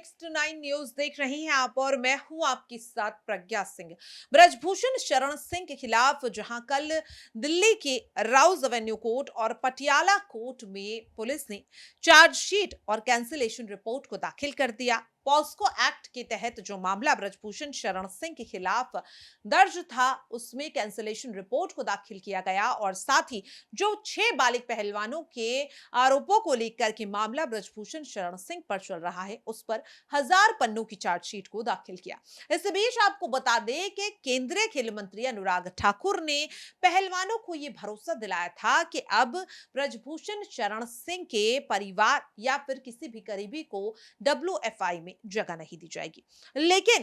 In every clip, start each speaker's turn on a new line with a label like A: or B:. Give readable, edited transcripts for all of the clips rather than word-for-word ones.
A: Next 9 news देख रही हैं आप और मैं हूं आपके साथ प्रज्ञा सिंह। ब्रजभूषण शरण सिंह के खिलाफ जहां कल दिल्ली के राउज एवेन्यू कोर्ट और पटियाला कोर्ट में पुलिस ने चार्जशीट और कैंसिलेशन रिपोर्ट को दाखिल कर दिया। पॉस्को एक्ट के तहत जो मामला ब्रजभूषण शरण सिंह के खिलाफ दर्ज था उसमें कैंसिलेशन रिपोर्ट को दाखिल किया गया और साथ ही जो 6 बालिग पहलवानों के आरोपों को लेकर के मामला ब्रजभूषण शरण सिंह पर चल रहा है उस पर 1000 पन्नों की चार्जशीट को दाखिल किया। इस बीच आपको बता दें कि केंद्रीय खेल मंत्री अनुराग ठाकुर ने पहलवानों को यह भरोसा दिलाया था कि अब ब्रजभूषण शरण सिंह के परिवार या फिर किसी भी करीबी को WFI में जगह नहीं दी जाएगी। लेकिन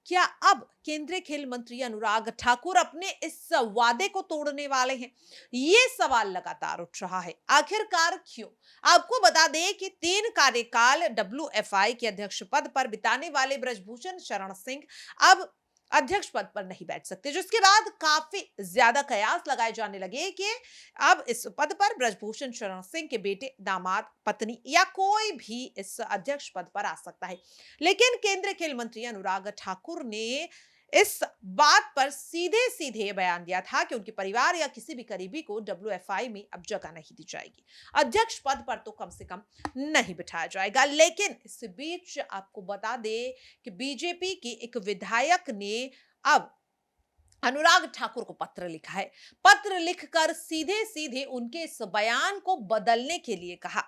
A: क्या अब केंद्रीय खेल मंत्री अनुराग ठाकुर अपने इस वादे को तोड़ने वाले हैं? ये सवाल लगातार उठ रहा है। आखिरकार क्यों? आपको बता दें कि 3 कार्यकाल WFI के अध्यक्ष पद पर बिताने वाले ब्रजभूषण शरण सिंह अब अध्यक्ष पद पर नहीं बैठ सकते, जिसके बाद काफी ज्यादा कयास लगाए जाने लगे कि अब इस पद पर ब्रजभूषण शरण सिंह के बेटे, दामाद, पत्नी या कोई भी इस अध्यक्ष पद पर आ सकता है। लेकिन केंद्रीय खेल मंत्री अनुराग ठाकुर ने इस बात पर सीधे सीधे बयान दिया था कि उनके परिवार या किसी भी करीबी को WFI में अब जगह नहीं दी जाएगी, अध्यक्ष पद पर तो कम से कम नहीं बिठाया जाएगा। लेकिन इस बीच आपको बता दें कि बीजेपी के एक विधायक ने अब अनुराग ठाकुर को पत्र लिखा है। पत्र लिखकर सीधे सीधे उनके इस बयान को बदलने के लिए कहा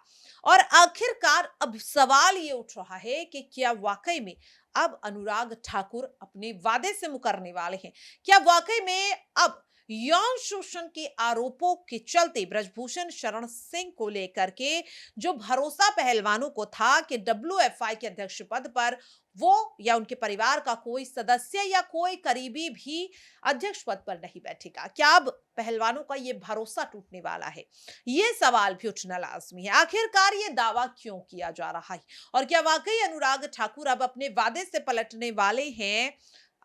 A: और आखिरकार अब सवाल ये उठ रहा है कि क्या वाकई में अब अनुराग ठाकुर अपने वादे से मुकरने वाले हैं? क्या वाकई में अब यौन शोषण के आरोपों के चलते ब्रजभूषण शरण सिंह को लेकर के जो भरोसा पहलवानों को था कि WFI के अध्यक्ष पद पर वो या उनके परिवार का कोई सदस्य या कोई करीबी भी अध्यक्ष पद पर नहीं बैठेगा, क्या अब पहलवानों का ये भरोसा टूटने वाला है? ये सवाल भी उठना लाजमी है। आखिरकार ये दावा क्यों किया जा रहा है और क्या वाकई अनुराग ठाकुर अब अपने वादे से पलटने वाले हैं?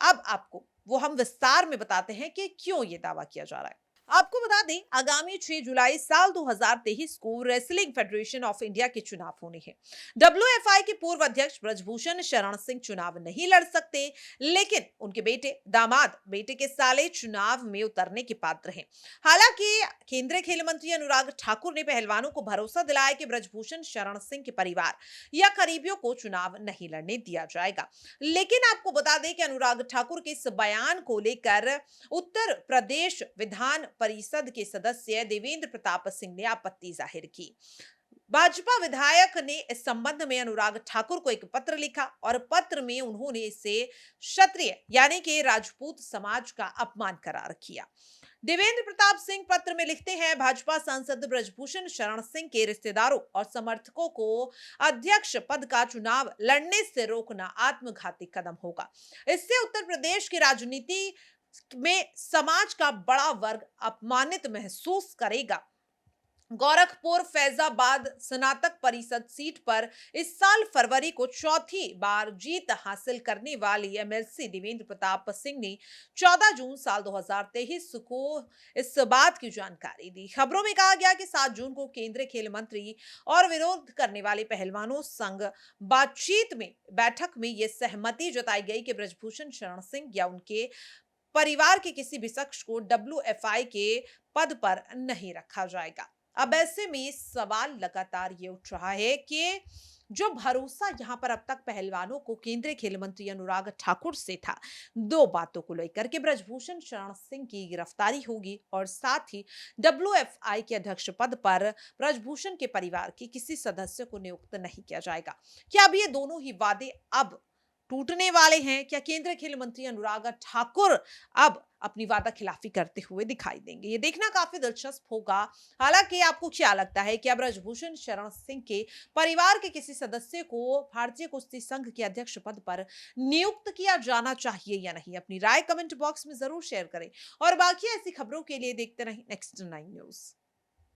A: अब आपको वो हम विस्तार में बताते हैं कि क्यों ये दावा किया जा रहा है। आपको बता दें, आगामी 6 जुलाई साल 2023 को रेसलिंग फेडरेशन ऑफ इंडिया के चुनाव होने हैं। WFI के पूर्व अध्यक्ष ब्रजभूषण शरण सिंह चुनाव नहीं लड़ सकते, लेकिन उनके बेटे, दामाद, बेटे के साले चुनाव में उतरने के पात्र हैं। हालांकि केंद्रीय खेल मंत्री अनुराग ठाकुर ने पहलवानों को भरोसा दिलाया कि ब्रजभूषण शरण सिंह के परिवार या करीबियों को चुनाव नहीं लड़ने दिया जाएगा। लेकिन आपको बता दें कि अनुराग ठाकुर के इस बयान को लेकर उत्तर प्रदेश विधान परिषद के सदस्य देवेंद्र प्रताप सिंह ने आपत्ति जाहिर की। भाजपा विधायक ने इस संबंध में अनुराग ठाकुर को एक पत्र लिखा और पत्र में उन्होंने इसे क्षत्रिय यानी कि राजपूत समाज का अपमान करार किया। देवेंद्र प्रताप सिंह पत्र में लिखते हैं, भाजपा सांसद ब्रजभूषण शरण सिंह के रिश्तेदारों और समर्थकों को अध्यक्ष पद का चुनाव लड़ने से रोकना आत्मघाती कदम होगा। इससे उत्तर प्रदेश की राजनीति में समाज का बड़ा वर्ग अपमानित महसूस करेगा। गोरखपुर फैजाबाद स्नातक परिषद सीट पर इस साल फरवरी को चौथी बार जीत हासिल करने वाली MLC देवेंद्र प्रताप सिंह ने 14 जून साल 2023 को इस बात की जानकारी दी। खबरों में कहा गया कि 7 जून को केंद्रीय खेल मंत्री और विरोध करने वाले पहलवानों संग बैठक में यह सहमति जताई गई कि ब्रजभूषण शरण सिंह या उनके परिवार के किसी भी शख्स को WFI के पद पर नहीं रखा जाएगा। अब ऐसे में सवाल लगातार ये उठ रहा है कि जो भरोसा यहां पर अब तक पहलवानों को केंद्रीय खेल मंत्री अनुराग ठाकुर से था, 2 बातों को लेकर के ब्रजभूषण शरण सिंह की गिरफ्तारी होगी और साथ ही WFI के अध्यक्ष पद पर ब्रजभूषण के परिवार के किसी सदस्य को नियुक्त नहीं किया जाएगा। क्या अब ये दोनों ही वादे अब टूटने वाले हैं? क्या केंद्रीय खेल मंत्री अनुराग ठाकुर अब अपनी वादा खिलाफी करते हुए दिखाई देंगे? ये देखना काफी दिलचस्प होगा। हालांकि आपको क्या लगता है कि अब ब्रजभूषण शरण सिंह के परिवार के किसी सदस्य को भारतीय कुश्ती संघ के अध्यक्ष पद पर नियुक्त किया जाना चाहिए या नहीं? अपनी राय कमेंट बॉक्स में जरूर शेयर करें और बाकी ऐसी खबरों के लिए देखते रहें नेक्स्ट 9 न्यूज।